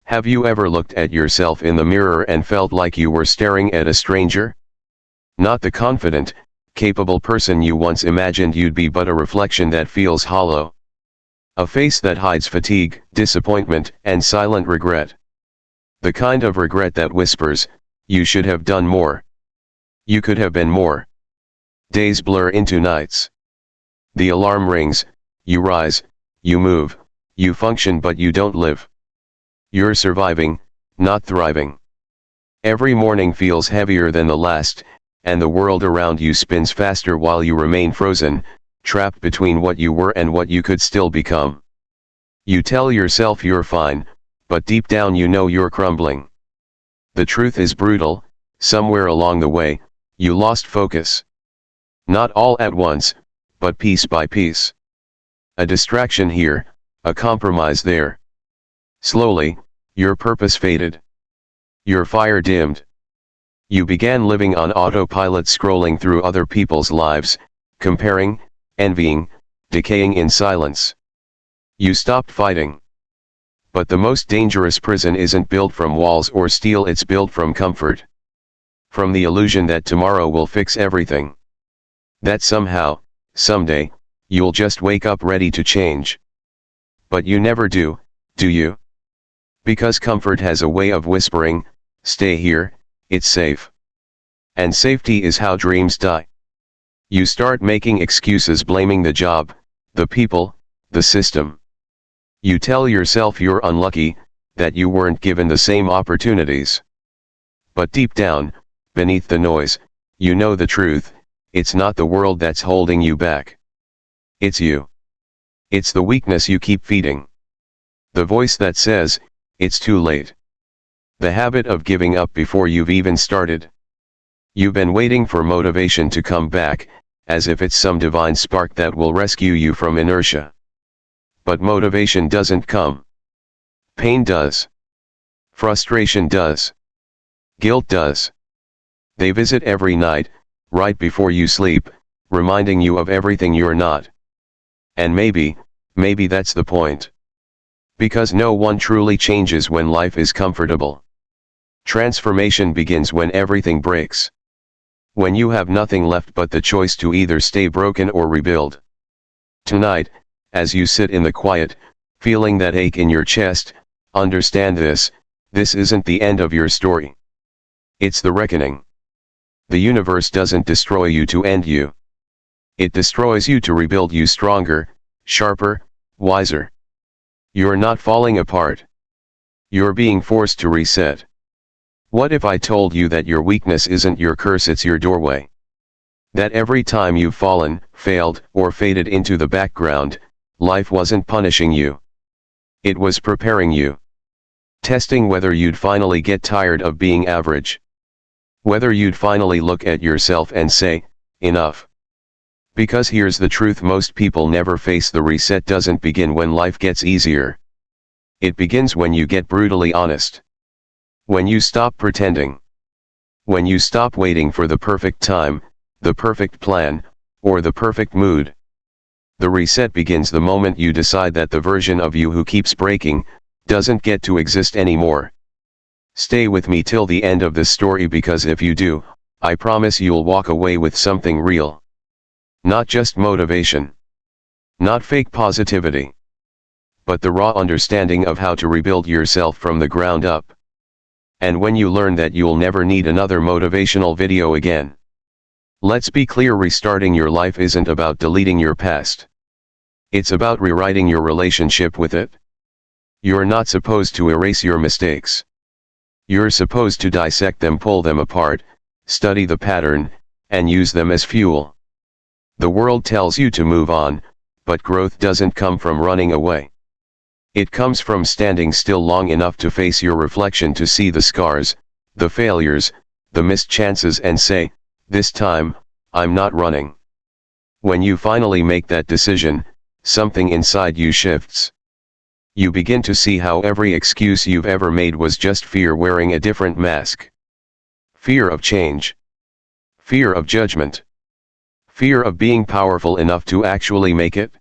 Have you ever looked at yourself in the mirror and felt like you were staring at a stranger? Not the confident, capable person you once imagined you'd be, but a reflection that feels hollow. A face that hides fatigue, disappointment, and silent regret. The kind of regret that whispers, "You should have done more. You could have been more." Days blur into nights. The alarm rings, you rise, you move, you function, but you don't live. You're surviving, not thriving. Every morning feels heavier than the last, and the world around you spins faster while you remain frozen, trapped between what you were and what you could still become. You tell yourself you're fine, but deep down you know you're crumbling. The truth is brutal. Somewhere along the way, you lost focus. Not all at once, but piece by piece. A distraction here, a compromise there. Slowly, your purpose faded. Your fire dimmed. You began living on autopilot, scrolling through other people's lives, comparing, envying, decaying in silence. You stopped fighting. But the most dangerous prison isn't built from walls or steel, it's built from comfort. From the illusion that tomorrow will fix everything. That somehow, someday, you'll just wake up ready to change. But you never do you? Because comfort has a way of whispering, "Stay here, it's safe." And safety is how dreams die. You start making excuses, blaming the job, the people, the system. You tell yourself you're unlucky, that you weren't given the same opportunities. But deep down, beneath the noise, you know the truth. It's not the world that's holding you back. It's you. It's the weakness you keep feeding. The voice that says, "It's too late." The habit of giving up before you've even started. You've been waiting for motivation to come back, as if it's some divine spark that will rescue you from inertia. But motivation doesn't come. Pain does. Frustration does. Guilt does. They visit every night, right before you sleep, reminding you of everything you're not. And maybe that's the point. Because no one truly changes when life is comfortable. Transformation begins when everything breaks. When you have nothing left but the choice to either stay broken or rebuild. Tonight, as you sit in the quiet, feeling that ache in your chest, understand this isn't the end of your story. It's the reckoning. The universe doesn't destroy you to end you. It destroys you to rebuild you stronger, sharper, wiser. You're not falling apart. You're being forced to reset. What if I told you that your weakness isn't your curse, it's your doorway? That every time you've fallen, failed, or faded into the background, life wasn't punishing you. It was preparing you. Testing whether you'd finally get tired of being average. Whether you'd finally look at yourself and say, "Enough." Because here's the truth most people never face: the reset doesn't begin when life gets easier. It begins when you get brutally honest. When you stop pretending. When you stop waiting for the perfect time, the perfect plan, or the perfect mood. The reset begins the moment you decide that the version of you who keeps breaking, doesn't get to exist anymore. Stay with me till the end of this story, because if you do, I promise you'll walk away with something real. Not just motivation. Not fake positivity. But the raw understanding of how to rebuild yourself from the ground up. And when you learn that, you'll never need another motivational video again. Let's be clear, restarting your life isn't about deleting your past. It's about rewriting your relationship with it. You're not supposed to erase your mistakes. You're supposed to dissect them, pull them apart, study the pattern, and use them as fuel. The world tells you to move on, but growth doesn't come from running away. It comes from standing still long enough to face your reflection, to see the scars, the failures, the missed chances, and say, "This time, I'm not running." When you finally make that decision, something inside you shifts. You begin to see how every excuse you've ever made was just fear wearing a different mask. Fear of change. Fear of judgment. Fear of being powerful enough to actually make it.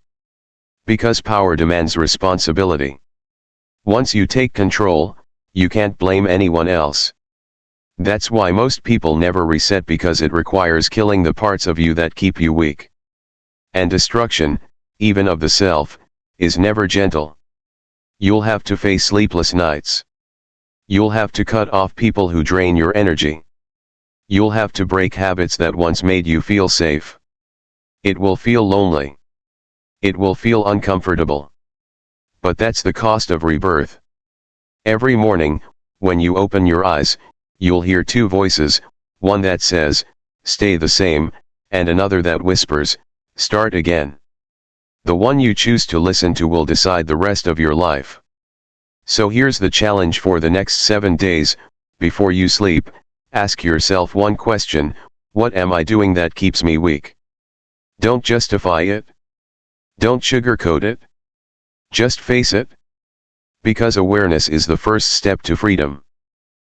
Because power demands responsibility. Once you take control, You can't blame anyone else. That's why most people never reset, because it requires killing the parts of you that keep you weak. And destruction, even of the self, is never gentle. You'll have to face sleepless nights. You'll have to cut off people who drain your energy. You'll have to break habits that once made you feel safe. It will feel lonely. It will feel uncomfortable. But that's the cost of rebirth. Every morning, when you open your eyes, you'll hear two voices, one that says, stay the same, and another that whispers, start again. The one you choose to listen to will decide the rest of your life. So here's the challenge for the next 7 days. Before you sleep, ask yourself one question: what am I doing that keeps me weak? Don't justify it. Don't sugarcoat it. Just face it. Because awareness is the first step to freedom.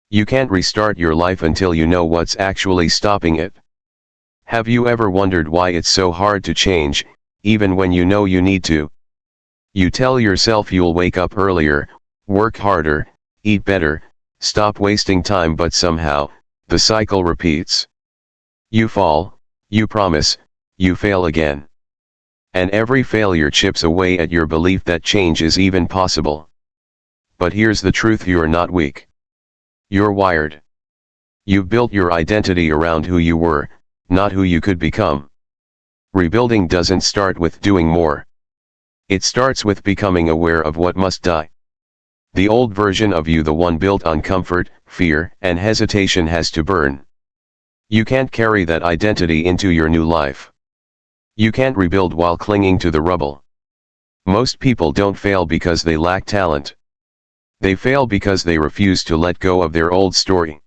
You can't restart your life until you know what's actually stopping it. Have you ever wondered why it's so hard to change, even when you know you need to? You tell yourself you'll wake up earlier, work harder, eat better, stop wasting time, but somehow, the cycle repeats. You fall, you promise, you fail again. And every failure chips away at your belief that change is even possible. But here's the truth: you're not weak. You're wired. You've built your identity around who you were, not who you could become. Rebuilding doesn't start with doing more. It starts with becoming aware of what must die. The old version of you, the one built on comfort, fear, and hesitation, has to burn. You can't carry that identity into your new life. You can't rebuild while clinging to the rubble. Most people don't fail because they lack talent. They fail because they refuse to let go of their old story.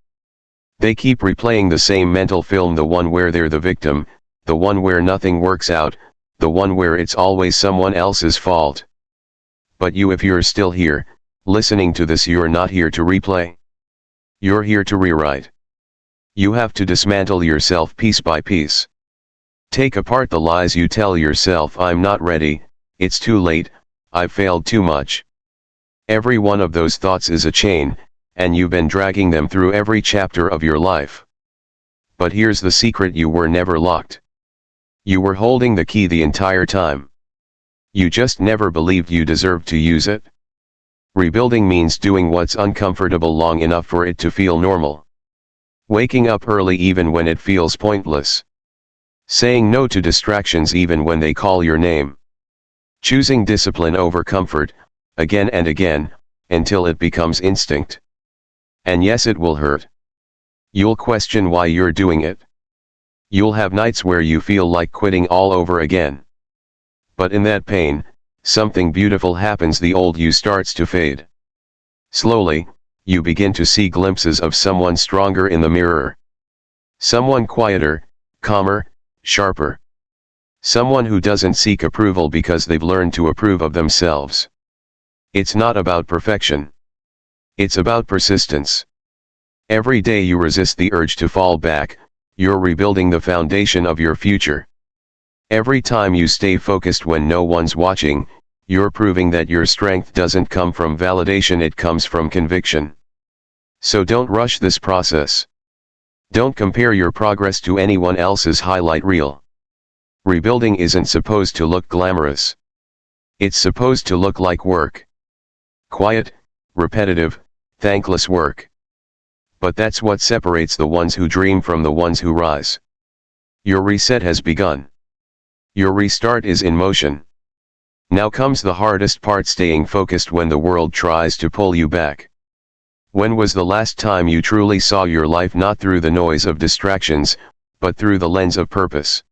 They keep replaying the same mental film, the one where they're the victim, the one where nothing works out, the one where it's always someone else's fault. But you, if you're still here, listening to this, you're not here to replay. You're here to rewrite. You have to dismantle yourself piece by piece. Take apart the lies you tell yourself: I'm not ready, it's too late, I've failed too much. Every one of those thoughts is a chain, and you've been dragging them through every chapter of your life. But here's the secret: you were never locked. You were holding the key the entire time. You just never believed you deserved to use it. Rebuilding means doing what's uncomfortable long enough for it to feel normal. Waking up early even when it feels pointless. Saying no to distractions even when they call your name. Choosing discipline over comfort, again and again, until it becomes instinct. And yes, it will hurt. You'll question why you're doing it. You'll have nights where you feel like quitting all over again. But in that pain, something beautiful happens: the old you starts to fade. Slowly, you begin to see glimpses of someone stronger in the mirror. Someone quieter, calmer, sharper. Someone who doesn't seek approval because they've learned to approve of themselves. It's not about perfection. It's about persistence. Every day you resist the urge to fall back, you're rebuilding the foundation of your future. Every time you stay focused when no one's watching, you're proving that your strength doesn't come from validation, it comes from conviction. So don't rush this process. Don't compare your progress to anyone else's highlight reel. Rebuilding isn't supposed to look glamorous. It's supposed to look like work. Quiet, repetitive, thankless work. But that's what separates the ones who dream from the ones who rise. Your reset has begun. Your restart is in motion. Now comes the hardest part: staying focused when the world tries to pull you back. When was the last time you truly saw your life not through the noise of distractions, but through the lens of purpose?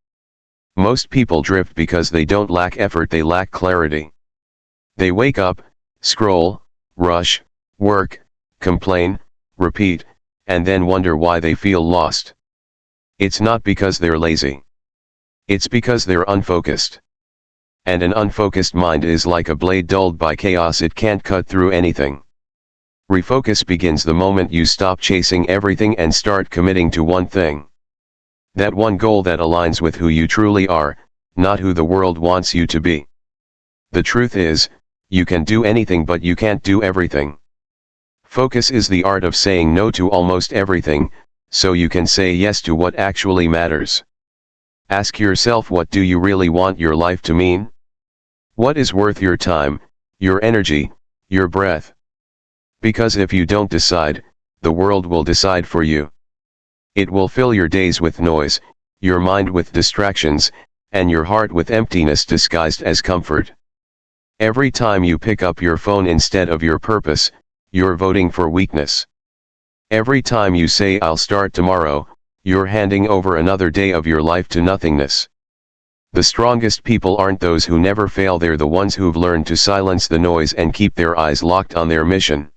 Most people drift because they don't lack effort, they lack clarity. They wake up, scroll, rush, work, complain, repeat, and then wonder why they feel lost. It's not because they're lazy. It's because they're unfocused. And an unfocused mind is like a blade dulled by chaos, it can't cut through anything. Refocus begins the moment you stop chasing everything and start committing to one thing. That one goal that aligns with who you truly are, not who the world wants you to be. The truth is, you can do anything but you can't do everything. Focus is the art of saying no to almost everything, so you can say yes to what actually matters. Ask yourself, what do you really want your life to mean? What is worth your time, your energy, your breath? Because if you don't decide, the world will decide for you. It will fill your days with noise, your mind with distractions, and your heart with emptiness disguised as comfort. Every time you pick up your phone instead of your purpose, you're voting for weakness. Every time you say I'll start tomorrow, you're handing over another day of your life to nothingness. The strongest people aren't those who never fail, they're the ones who've learned to silence the noise and keep their eyes locked on their mission.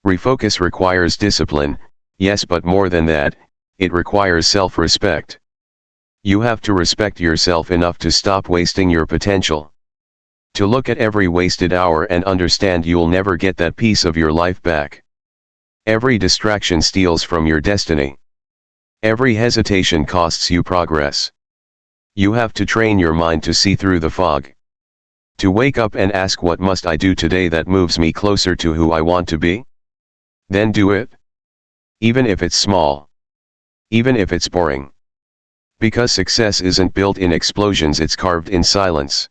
Refocus requires discipline, yes, but more than that, it requires self-respect. You have to respect yourself enough to stop wasting your potential. To look at every wasted hour and understand you'll never get that piece of your life back. Every distraction steals from your destiny. Every hesitation costs you progress. You have to train your mind to see through the fog. To wake up and ask, what must I do today that moves me closer to who I want to be? Then do it. Even if it's small. Even if it's boring. Because success isn't built in explosions, it's carved in silence.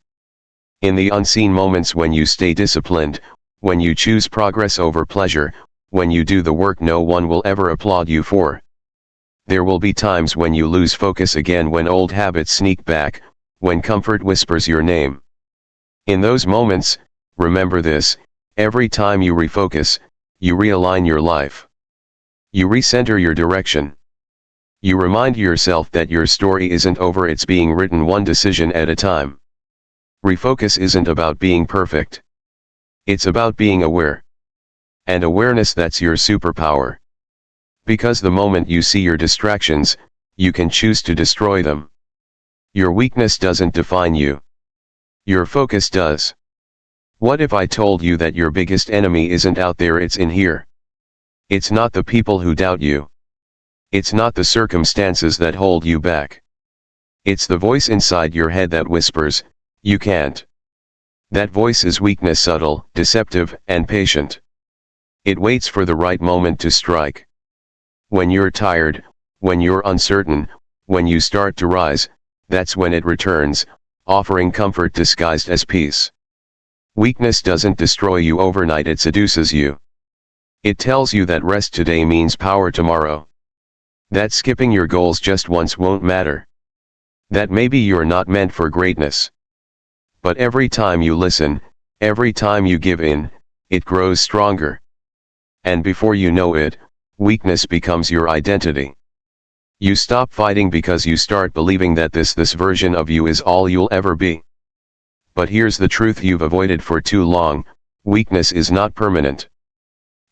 In the unseen moments, when you stay disciplined, when you choose progress over pleasure, when you do the work no one will ever applaud you for. There will be times when you lose focus again, when old habits sneak back, when comfort whispers your name. In those moments, remember this: every time you refocus, you realign your life. You recenter your direction. You remind yourself that your story isn't over, it's being written one decision at a time. Refocus isn't about being perfect. It's about being aware. And awareness, that's your superpower. Because the moment you see your distractions, you can choose to destroy them. Your weakness doesn't define you. Your focus does. What if I told you that your biggest enemy isn't out there, it's in here? It's not the people who doubt you. It's not the circumstances that hold you back. It's the voice inside your head that whispers, you can't. That voice is weakness, subtle, deceptive, and patient. It waits for the right moment to strike. When you're tired, when you're uncertain, when you start to rise, that's when it returns, offering comfort disguised as peace. Weakness doesn't destroy you overnight, it seduces you. It tells you that rest today means power tomorrow. That skipping your goals just once won't matter. That maybe you're not meant for greatness. But every time you listen, every time you give in, it grows stronger. And before you know it, weakness becomes your identity. You stop fighting because you start believing that this version of you is all you'll ever be. But here's the truth you've avoided for too long: weakness is not permanent.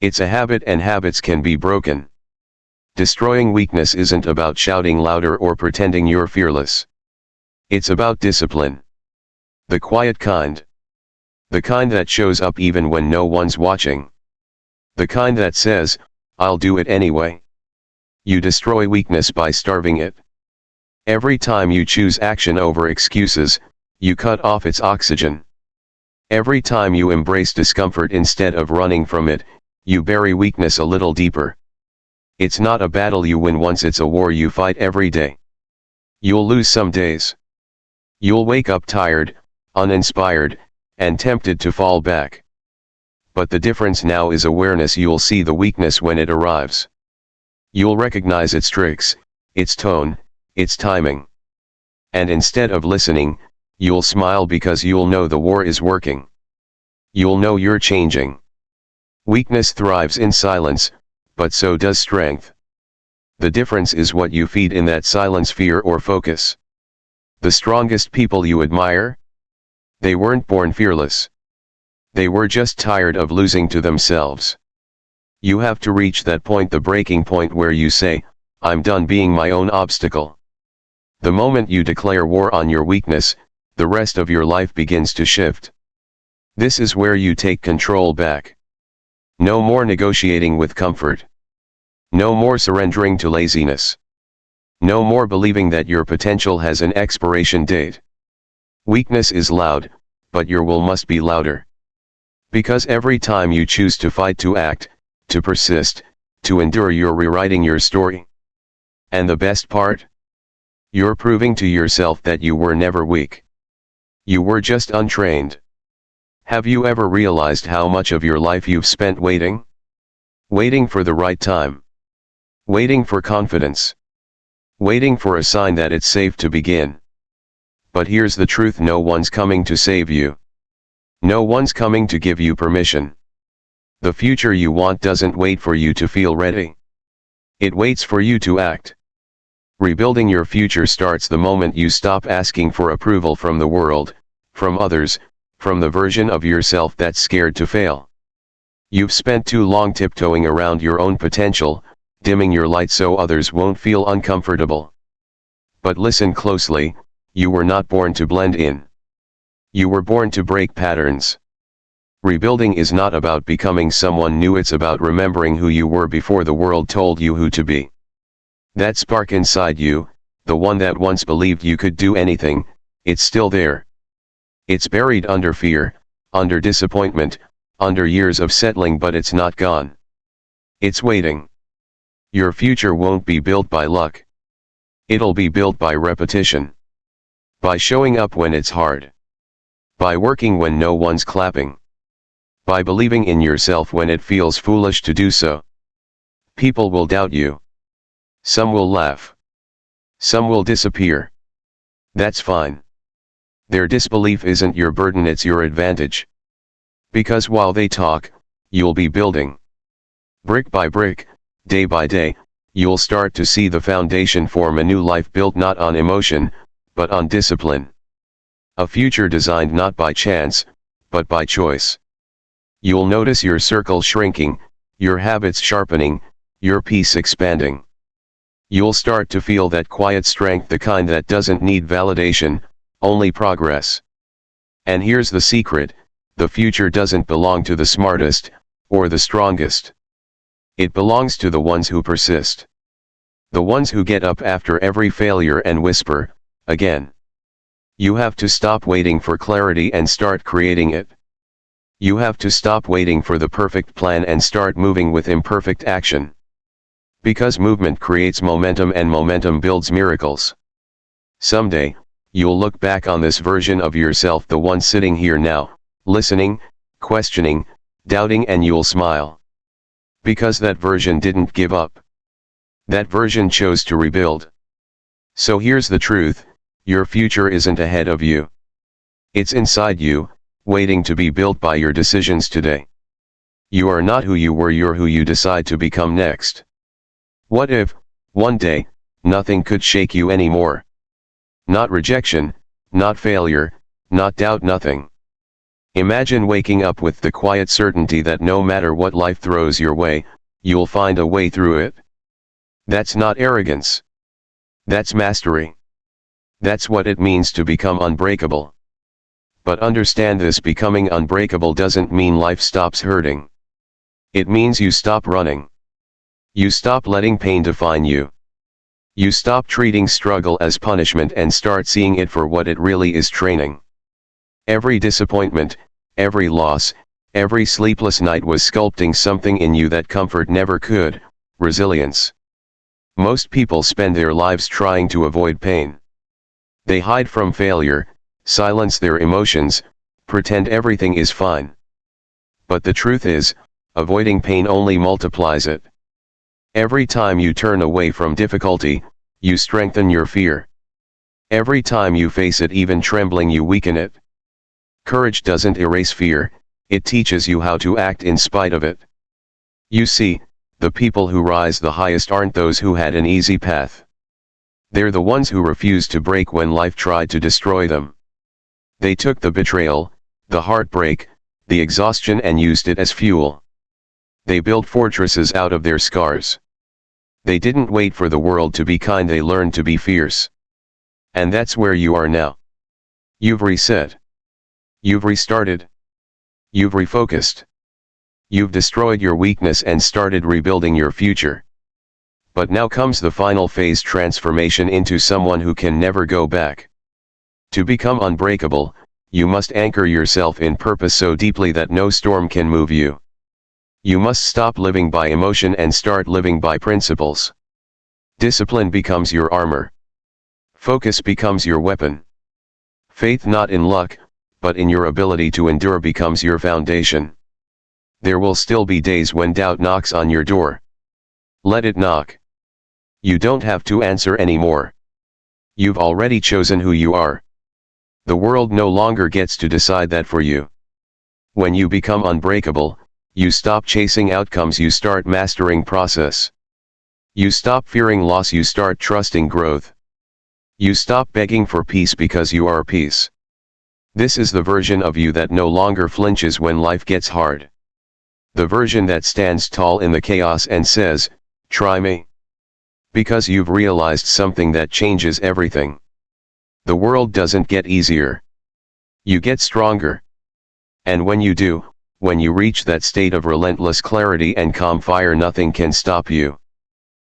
It's a habit, and habits can be broken. Destroying weakness isn't about shouting louder or pretending you're fearless. It's about discipline. The quiet kind. The kind that shows up even when no one's watching. The kind that says, I'll do it anyway. You destroy weakness by starving it. Every time you choose action over excuses, you cut off its oxygen. Every time you embrace discomfort instead of running from it, you bury weakness a little deeper. It's not a battle you win once, it's a war you fight every day. You'll lose some days. You'll wake up tired, uninspired, and tempted to fall back. But the difference now is awareness. You'll see the weakness when it arrives. You'll recognize its tricks, its tone, its timing. And instead of listening, you'll smile because you'll know the war is working. You'll know you're changing. Weakness thrives in silence, but so does strength. The difference is what you feed in that silence: fear or focus. The strongest people you admire? They weren't born fearless. They were just tired of losing to themselves. You have to reach that point, the breaking point where you say, I'm done being my own obstacle. The moment you declare war on your weakness, the rest of your life begins to shift. This is where you take control back. No more negotiating with comfort. No more surrendering to laziness. No more believing that your potential has an expiration date. Weakness is loud, but your will must be louder. Because every time you choose to fight, to act, to persist, to endure. You're rewriting your story. And the best part? You're proving to yourself that you were never weak. You were just untrained. Have you ever realized how much of your life you've spent waiting? Waiting for the right time. Waiting for confidence. Waiting for a sign that it's safe to begin. But here's the truth: no one's coming to save you. No one's coming to give you permission. The future you want doesn't wait for you to feel ready. It waits for you to act. Rebuilding your future starts the moment you stop asking for approval from the world, from others, from the version of yourself that's scared to fail. You've spent too long tiptoeing around your own potential, dimming your light so others won't feel uncomfortable. But listen closely, you were not born to blend in. You were born to break patterns. Rebuilding is not about becoming someone new, it's about remembering who you were before the world told you who to be. That spark inside you, the one that once believed you could do anything, it's still there. It's buried under fear, under disappointment, under years of settling, but it's not gone. It's waiting. Your future won't be built by luck. It'll be built by repetition. By showing up when it's hard. By working when no one's clapping. By believing in yourself when it feels foolish to do so. People will doubt you. Some will laugh. Some will disappear. That's fine. Their disbelief isn't your burden, it's your advantage. Because while they talk, you'll be building. Brick by brick, day by day, you'll start to see the foundation form, a new life built not on emotion, but on discipline. A future designed not by chance, but by choice. You'll notice your circle shrinking, your habits sharpening, your peace expanding. You'll start to feel that quiet strength, the kind that doesn't need validation, only progress. And here's the secret: the future doesn't belong to the smartest, or the strongest. It belongs to the ones who persist. The ones who get up after every failure and whisper, again. You have to stop waiting for clarity and start creating it. You have to stop waiting for the perfect plan and start moving with imperfect action. Because movement creates momentum, and momentum builds miracles. Someday, you'll look back on this version of yourself, the one sitting here now, listening, questioning, doubting, and you'll smile. Because that version didn't give up. That version chose to rebuild. So here's the truth: your future isn't ahead of you. It's inside you, waiting to be built by your decisions today. You are not who you were, you're who you decide to become next. What if, one day, nothing could shake you anymore? Not rejection, not failure, not doubt, nothing. Imagine waking up with the quiet certainty that no matter what life throws your way, you'll find a way through it. That's not arrogance. That's mastery. That's what it means to become unbreakable. But understand this: becoming unbreakable doesn't mean life stops hurting. It means you stop running. You stop letting pain define you. You stop treating struggle as punishment and start seeing it for what it really is: training. Every disappointment, every loss, every sleepless night was sculpting something in you that comfort never could: resilience. Most people spend their lives trying to avoid pain. They hide from failure, silence their emotions, pretend everything is fine. But the truth is, avoiding pain only multiplies it. Every time you turn away from difficulty, you strengthen your fear. Every time you face it, even trembling, you weaken it. Courage doesn't erase fear, it teaches you how to act in spite of it. You see, the people who rise the highest aren't those who had an easy path. They're the ones who refused to break when life tried to destroy them. They took the betrayal, the heartbreak, the exhaustion, and used it as fuel. They built fortresses out of their scars. They didn't wait for the world to be kind, they learned to be fierce. And that's where you are now. You've reset. You've restarted. You've refocused. You've destroyed your weakness and started rebuilding your future. But now comes the final phase: transformation into someone who can never go back. To become unbreakable, you must anchor yourself in purpose so deeply that no storm can move you. You must stop living by emotion and start living by principles. Discipline becomes your armor. Focus becomes your weapon. Faith not in luck, but in your ability to endure becomes your foundation. There will still be days when doubt knocks on your door. Let it knock. You don't have to answer anymore. You've already chosen who you are. The world no longer gets to decide that for you. When you become unbreakable, you stop chasing outcomes, you start mastering process. You stop fearing loss, you start trusting growth. You stop begging for peace because you are peace. This is the version of you that no longer flinches when life gets hard. The version that stands tall in the chaos and says, "Try me." Because you've realized something that changes everything. The world doesn't get easier. You get stronger. And when you do, when you reach that state of relentless clarity and calm fire, nothing can stop you.